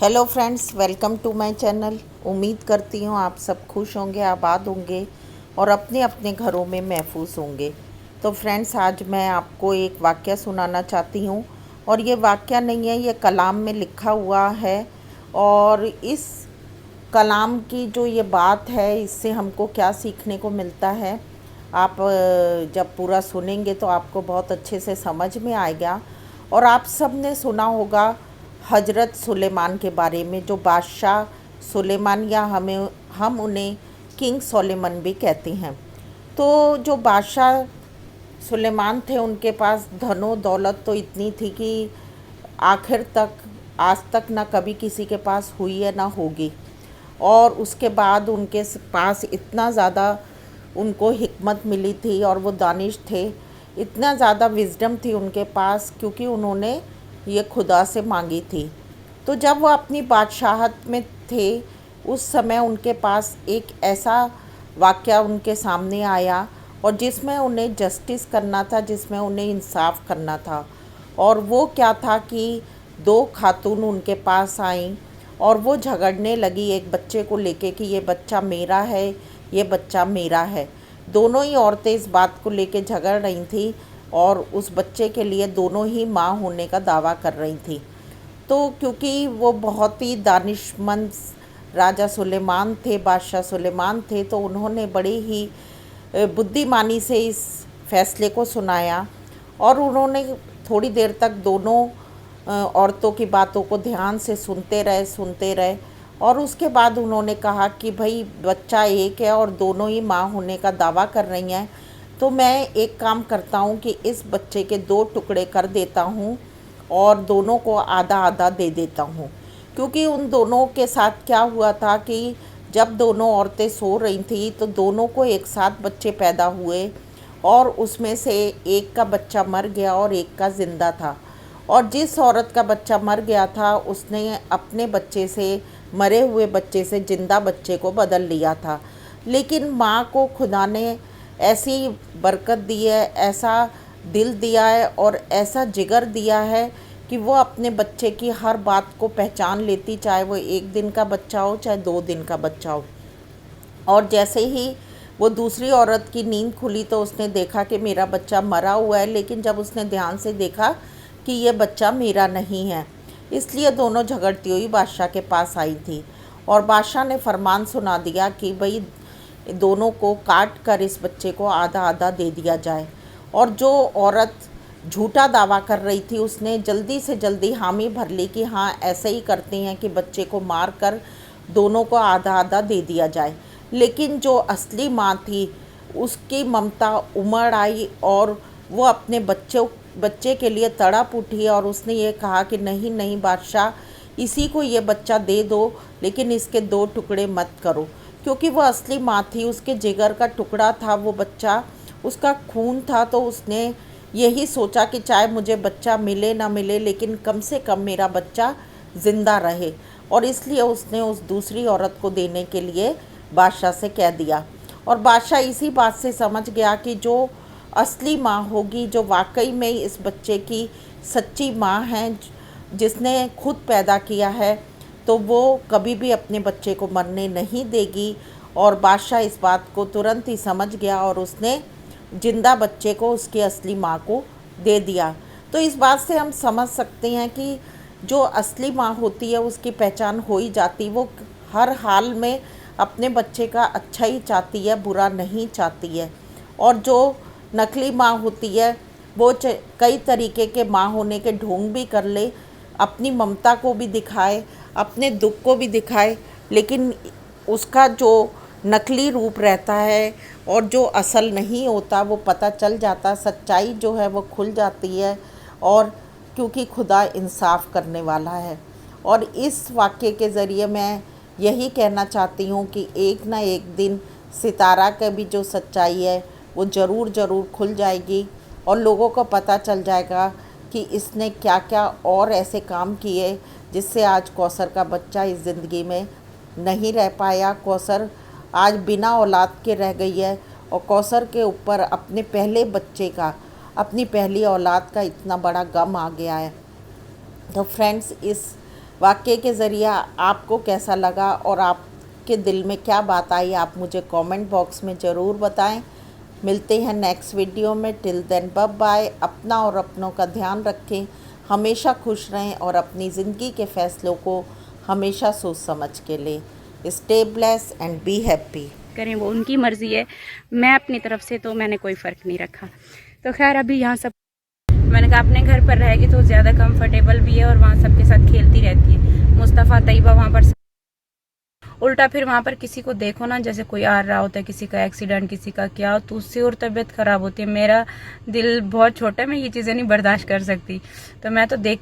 Hello friends, welcome to my channel. उम्मीद करती हूँ आप सब खुश होंगे, आबाद होंगे और अपने अपने घरों में महफूज होंगे। तो फ्रेंड्स, आज मैं आपको एक वाक़या सुनाना चाहती हूँ और ये वाक़या नहीं है, ये कलाम में लिखा हुआ है। और इस कलाम की जो ये बात है, इससे हमको क्या सीखने को मिलता है, आप जब पूरा सुनेंगे तो आपको बहुत अच्छे से समझ में आएगा। और आप सब ने सुना होगा हजरत सुलेमान के बारे में, जो बादशाह सुलेमान, या हम उन्हें किंग सोलेमन भी कहते हैं। तो जो बादशाह सुलेमान थे, उनके पास धनो दौलत तो इतनी थी कि आखिर तक, आज तक ना कभी किसी के पास हुई है ना होगी। और उसके बाद उनके पास इतना ज़्यादा उनको हिकमत मिली थी और वो दानिश थे, इतना ज़्यादा विजडम थी उनके पास, क्योंकि उन्होंने ये खुदा से मांगी थी। तो जब वो अपनी बादशाहत में थे, उस समय उनके पास एक ऐसा वाक़या उनके सामने आया और जिसमें उन्हें जस्टिस करना था, जिसमें उन्हें इंसाफ करना था। और वो क्या था कि दो खातून उनके पास आईं और वो झगड़ने लगी एक बच्चे को लेके कि ये बच्चा मेरा है, ये बच्चा मेरा है। दोनों ही औरतें इस बात को लेके झगड़ रही थी और उस बच्चे के लिए दोनों ही माँ होने का दावा कर रही थी। तो क्योंकि वो बहुत ही दानिशमंद राजा सुलेमान थे, बादशाह सुलेमान थे, तो उन्होंने बड़े ही बुद्धिमानी से इस फैसले को सुनाया। और उन्होंने थोड़ी देर तक दोनों औरतों की बातों को ध्यान से सुनते रहे। और उसके बाद उन्होंने कहा कि भाई, बच्चा एक है और दोनों ही माँ होने का दावा कर रही हैं, तो मैं एक काम करता हूँ कि इस बच्चे के दो टुकड़े कर देता हूँ और दोनों को आधा आधा दे देता हूँ। क्योंकि उन दोनों के साथ क्या हुआ था कि जब दोनों औरतें सो रही थी तो दोनों को एक साथ बच्चे पैदा हुए और उसमें से एक का बच्चा मर गया और एक का ज़िंदा था। और जिस औरत का बच्चा मर गया था, उसने अपने बच्चे से, मरे हुए बच्चे से ज़िंदा बच्चे को बदल लिया था। लेकिन माँ को खुदा ने ऐसी बरकत दी है, ऐसा दिल दिया है और ऐसा जिगर दिया है कि वो अपने बच्चे की हर बात को पहचान लेती, चाहे वो 1 दिन का बच्चा हो चाहे 2 दिन का बच्चा हो। और जैसे ही वो दूसरी औरत की नींद खुली तो उसने देखा कि मेरा बच्चा मरा हुआ है, लेकिन जब उसने ध्यान से देखा कि ये बच्चा मेरा नहीं है, इसलिए दोनों झगड़ती हुई बादशाह के पास आई थी। और बादशाह ने फरमान सुना दिया कि भाई, दोनों को काट कर इस बच्चे को आधा आधा दे दिया जाए। और जो औरत झूठा दावा कर रही थी, उसने जल्दी से जल्दी हामी भर ली कि हाँ, ऐसे ही करते हैं कि बच्चे को मार कर दोनों को आधा आधा दे दिया जाए। लेकिन जो असली माँ थी, उसकी ममता उमड़ आई और वो अपने बच्चे के लिए तड़प उठी और उसने ये कहा कि नहीं नहीं बादशाह, इसी को ये बच्चा दे दो, लेकिन इसके दो टुकड़े मत करो। क्योंकि वो असली माँ थी, उसके जिगर का टुकड़ा था वो बच्चा, उसका खून था। तो उसने यही सोचा कि चाहे मुझे बच्चा मिले ना मिले, लेकिन कम से कम मेरा बच्चा ज़िंदा रहे। और इसलिए उसने उस दूसरी औरत को देने के लिए बादशाह से कह दिया। और बादशाह इसी बात से समझ गया कि जो असली माँ होगी, जो वाकई में इस बच्चे की सच्ची माँ है, जिसने खुद पैदा किया है, तो वो कभी भी अपने बच्चे को मरने नहीं देगी। और बादशाह इस बात को तुरंत ही समझ गया और उसने जिंदा बच्चे को उसकी असली माँ को दे दिया। तो इस बात से हम समझ सकते हैं कि जो असली माँ होती है, उसकी पहचान हो ही जाती, वो हर हाल में अपने बच्चे का अच्छा ही चाहती है, बुरा नहीं चाहती है। और जो नकली माँ होती है, वो कई तरीके के माँ होने के ढोंग भी कर ले, अपनी ममता को भी दिखाए, अपने दुख को भी दिखाए, लेकिन उसका जो नकली रूप रहता है और जो असल नहीं होता, वो पता चल जाता, सच्चाई जो है वो खुल जाती है। और क्योंकि खुदा इंसाफ करने वाला है। और इस वाक़ये के ज़रिए मैं यही कहना चाहती हूँ कि एक ना एक दिन सितारा का भी जो सच्चाई है वो ज़रूर खुल जाएगी और लोगों को पता चल जाएगा कि इसने क्या क्या और ऐसे काम किए जिससे आज कौसर का बच्चा इस ज़िंदगी में नहीं रह पाया। कौसर आज बिना औलाद के रह गई है और कौसर के ऊपर अपने पहले बच्चे का, अपनी पहली औलाद का इतना बड़ा गम आ गया है। तो फ्रेंड्स, इस वाक़ये के ज़रिए आपको कैसा लगा और आपके दिल में क्या बात आई, आप मुझे कमेंट बॉक्स में ज़रूर बताएं। मिलते हैं नेक्स्ट वीडियो में। Till then bye bye. अपना और अपनों का ध्यान रखें, हमेशा खुश रहें और अपनी ज़िंदगी के फ़ैसलों को हमेशा सोच समझ के लें। Stay bless and be happy. करें वो उनकी मर्जी है, मैं अपनी तरफ से तो मैंने कोई फ़र्क नहीं रखा। तो खैर अभी यहाँ सब मैंने कहा अपने घर पर रहेगी तो ज़्यादा कंफर्टेबल भी है और वहाँ सबके साथ खेलती रहती है। मुस्तफ़ा तैयबा वहाँ पर, उल्टा फिर वहाँ पर किसी को देखो ना, जैसे कोई आ रहा होता है, किसी का एक्सीडेंट, किसी का क्या, तो उससे और तबीयत ख़राब होती है। मेरा दिल बहुत छोटा है, मैं ये चीज़ें नहीं बर्दाश्त कर सकती। तो मैं तो देख